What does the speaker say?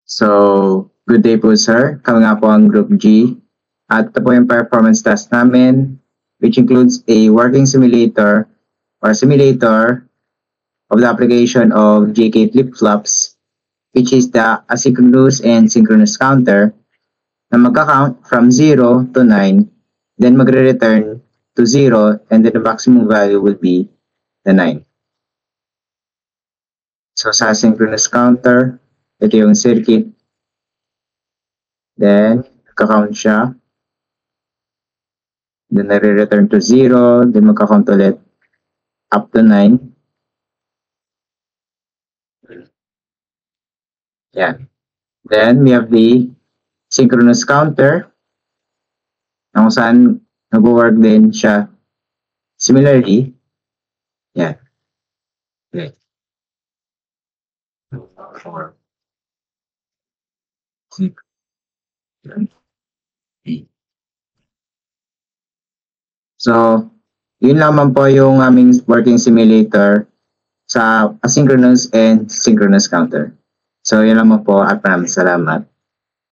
So, good day po sir. Kami nga po ang Group G. At ito po yung performance test namin, which includes a working simulator or simulator of the application of JK flip-flops, which is the asynchronous and synchronous counter na magka-count from 0 to 9, then magre-return to 0, and then the maximum value will be the 9. So sa asynchronous counter, ito yung circuit. Then, magka-count siya. Then, nare-return to 0. Then, magka-count ulit up to 9. Yan. Then, we have the synchronous counter na kung saan nag-work din siya similarly. Yan. Okay. So, yun lamang po yung aming working simulator sa asynchronous and synchronous counter. So, yun lamang po at maraming salamat.